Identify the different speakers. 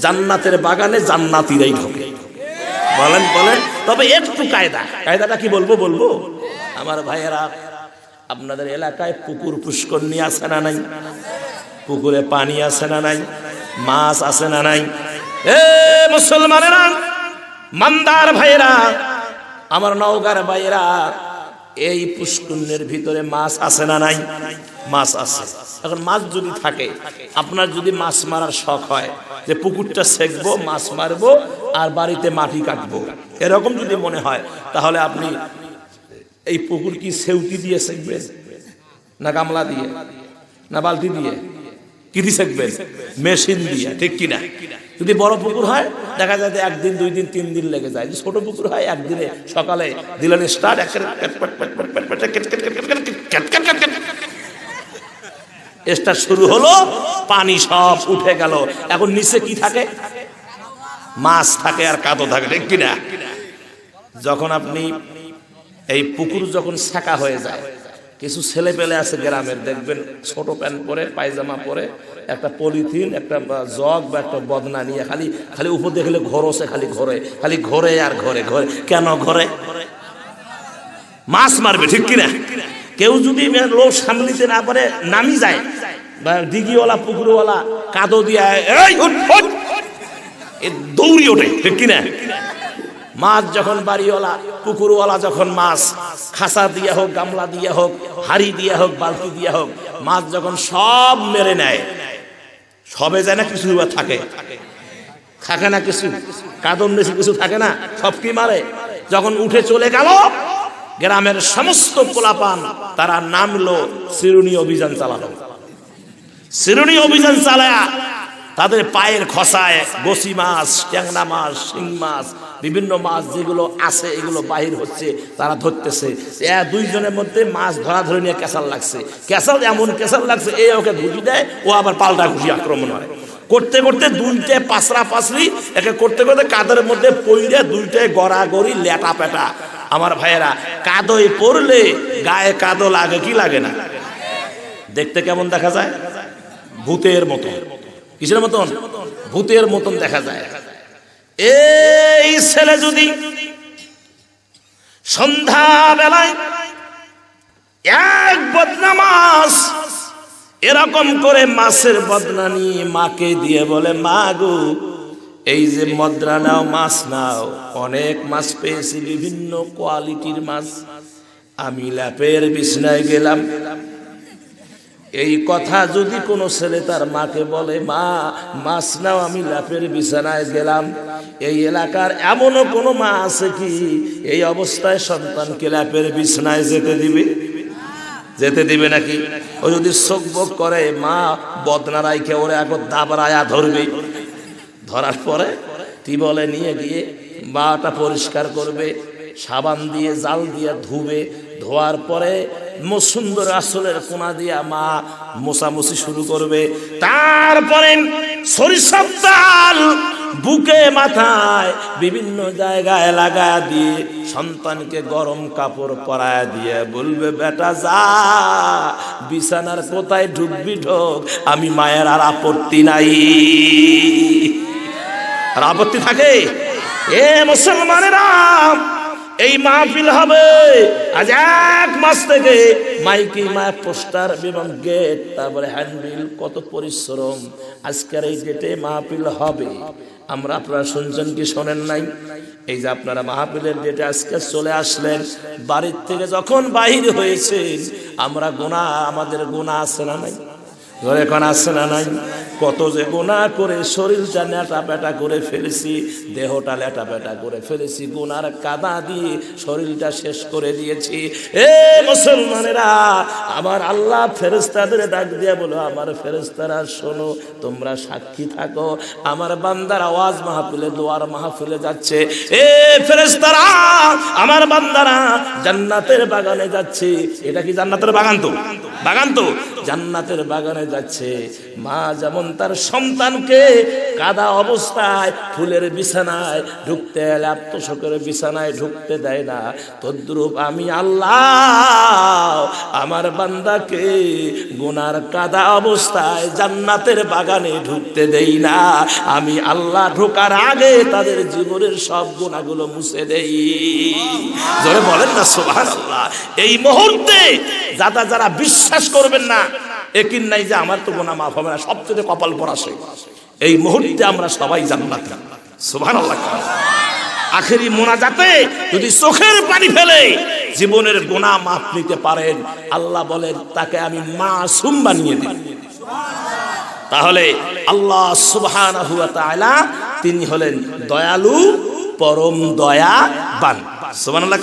Speaker 1: জান্নাতের বাগানে জান্নাতীরাই ঢোকে। বলেন বলেন। তবে একটু কায়দাটা কি বলবো আমার ভাইয়েরা, আপনাদের এলাকায় পুকুর পুষ্করণী আছে না নাই? পুকুরে পানি আছে না নাই? মাছ আছে না নাই? এ মুসলমানেরা, মানদার ভাইয়েরা, আমার নওগাঁর ভাইয়েরা, এই পুষ্করণীর ভিতরে মাছ আছে না নাই? মাছ আছে। এখন মাছ যদি থাকে, আপনার যদি মাছ মারার শখ হয় যে পুকুরটা সেঁকবো, মাছ মারবো আর বাড়িতে মাটি কাটবো, এরকম যদি মনে হয়, তাহলে আপনি এই পুকুর কি সেউতি দিয়ে সেঁকবেন, না গামলা দিয়ে, না বালতি দিয়ে, কি দিয়ে সেঁকবেন? মেশিন দিয়ে, ঠিক কিনা? যদি বড় পুকুর হয় দেখা যায় যে 1 দিন 2 দিন 3 দিন লেগে যায়। ছোট পুকুর হয় একদিনে সকালে দিলেন স্টার্ট, স্টার্ট শুরু হলো, পানি সব উঠে গেল। এখন নিচে কি থাকে? মাছ থাকে আর কাদো থাকে, ঠিক কিনা? যখন আপনি এই পুকুর যখন ছাকা হয়ে যায়, কিছু ছেলে পেলে আছে গ্রামের, দেখবেন ছোট প্যান্ট পরে, পায়জামা পরে, একটা পলিথিন, একটা জগ বা একটা বদনা নিয়ে খালি উপর দেখলে ঘোরছে, খালি ঘরে আর ঘরে। কেন ঘরে? মাছ মারবে, ঠিক কিনা? কেউ যদি লোক সামলিতে না পারে নামি যায়, বা দিঘিওয়ালা পুকুরওয়ালা কাদো দিয়ে দৌড়ি ওঠে, ঠিক কিনা? মাছ যখন বাড়িওয়ালা পুকুরওয়ালা যখন মাছ খাসা দিয়ে হোক, গামলা দিয়ে হোক, হাড়ি দিয়ে হোক, বালতি দিয়ে হোক, মাছ যখন সব মেরে নেয়, সবে যায় না, কিছু থাকে না, কিছু কাদম বেশি কিছু থাকে না, সব কি মারে। যখন উঠে চলে গেল, গ্রামের সমস্ত পোলাপান তারা নামলো, চিরুনি অভিযান চালালো। চিরুনি অভিযান চালায়া তাদের পায়ের খসায় গোসি মাছ, ট্যাংরা মাছ, শিং মাছ, বিভিন্ন মাছ যেগুলো আছে এগুলো বাহির হচ্ছে, তারা ধরতেছে। 2 জনের মধ্যে মাছ ধরাধরি নিয়ে ক্যাসাল লাগছে। এমন ক্যাসাল লাগছে, এই ওকে ঘুষি দেয়, ও আবার পাল্টা ঘুষি আক্রমণ হয়। করতে 2টে পাঁচড়ি একে করতে কাদের মধ্যে পইড়ে 2টায় গড়াগড়ি, লেটা পেটা। আমার ভাইয়েরা, কাদোয় পড়লে গায়ে কাদো লাগে কি লাগে না? দেখতে কেমন দেখা যায়? ভূতের মতো। কিসের মতন? ভূতের মতন দেখা যায়। এই ছেলে যদি সন্ধ্যা বেলায় এক বদনা মাছ এরকম করে মাছের বদনা নিয়ে মাকে দিয়ে বলে, মা গো, এই যে মদরা নাও, মাছ নাও, অনেক মাছ পেয়েছি, বিভিন্ন কোয়ালিটির মাছ, আমি ল্যাপের বিছনায় গেলাম। এই কথা যদি কোনো ছেলে তার মাকে বলে, মা মাছ নাও, আমি ল্যাপের বিছানায় গেলাম, এই এলাকার এমনও কোনো মা আছে কি এই অবস্থায় সন্তানকে ল্যাপের বিছানায় যেতে দিবে নাকি? ও যদি চোখ বক করে, মা বদনা রাইখে ওরে একবার দাবড়ায়া ধরবে, ধরার পরে টিবলে নিয়ে গিয়ে বাটা পরিষ্কার করবে, সাবান দিয়ে জাল দিয়ে ধুবে, ধোয়ার পরে সুন্দর আসলের কোনা দিয়া মা মোছামুছি শুরু করবে। তারপরে সরিষার তেল বুকে মাথায় বিভিন্ন জায়গায় লাগা দিয়ে সন্তানকে গরম কাপড় পরায় দিয়ে বলবে, বেটা যা, বিছানার কোথায় ঢুকবি ঢোক, আমি মায়ের আর আপত্তি নাই। আর আপত্তি থাকে? এ মুসলমানেরা, এই মাহফিল হবে আজ 1 মাস থেকে, মাইকি, মায়ের পোস্টার এবং গেট, তারপরে হ্যান্ডবিল, কত পরিশ্রম। আজকের এই ডেটে মাহফিল হবে। আমরা, আপনারা শুনছেন কি শোনেন নাই? এই যে আপনারা মাহফিলের ডেটে আজকে চলে আসলেন, বাড়ির থেকে যখন বাহির হয়েছেন, আমরা আমাদের গুনাহ আছে না নাই? ঘরে এখন আছে না নাই? কত যে গুনাহ করে শরীরটা লেটা পেটা করে ফেলেছি, দেহটা লেটা পেটা করে ফেলেছি, গুনার কাদা দিয়ে শরীরটা শেষ করে দিয়েছি। এ মুসলমানেরা, আমার আল্লাহ ফেরেশতাদের ডাক দিয়ে বলো, আমার ফেরেশতারা শোনো, তোমরা সাক্ষী থাকো, আমার বান্দার আওয়াজ মাহফিলে, দোয়ার মাহফিলে যাচ্ছে। এ ফেরেশতারা, আমার বান্দারা জান্নাতের বাগানে যাচ্ছে। এটা কি জান্নাতের বাগান? তো বাগান তো জান্নাতের বাগানে যাচ্ছে, মা যেমন তার সন্তানকে কাদা অবস্থায় ফুলের বিছানায় ঢুকতে এলে আত্মশোকের বিছানায় ঢুকতে দেয় না, তদ্রূপ আমি আল্লাহ আমার বান্দাকে গুনার কাদা অবস্থায় জান্নাতের বাগানে ঢুকতে দেই না। আমি আল্লাহ ঢোকার আগে তাদের জীবনের সব গুনাহগুলো মুছে দেই। জোরে বলেন না সুবহানাল্লাহ। এই মুহূর্তে যারা বিশ্বাস করবেন না, একিন নাই যে আমার তো গুনাহ মাফ হবে না, সবচেয়ে কপাল পরা সে, এই মুহূর্তে আমরা সবাই জান্নাতে। সুবহানাল্লাহ। আখেরি মোনাজাতে যদি চোখের পানি ফেলে জীবনের গুনাহ মাফ নিতে পারেন, আল্লাহ বলেন তাকে আমি মাসুম বানিয়ে দিই। তাহলে আল্লাহ সুবহানাহু ওয়া তাআলা তিনি হলেন দয়ালু, পরম দয়াবান। সুবহানাল্লাহ।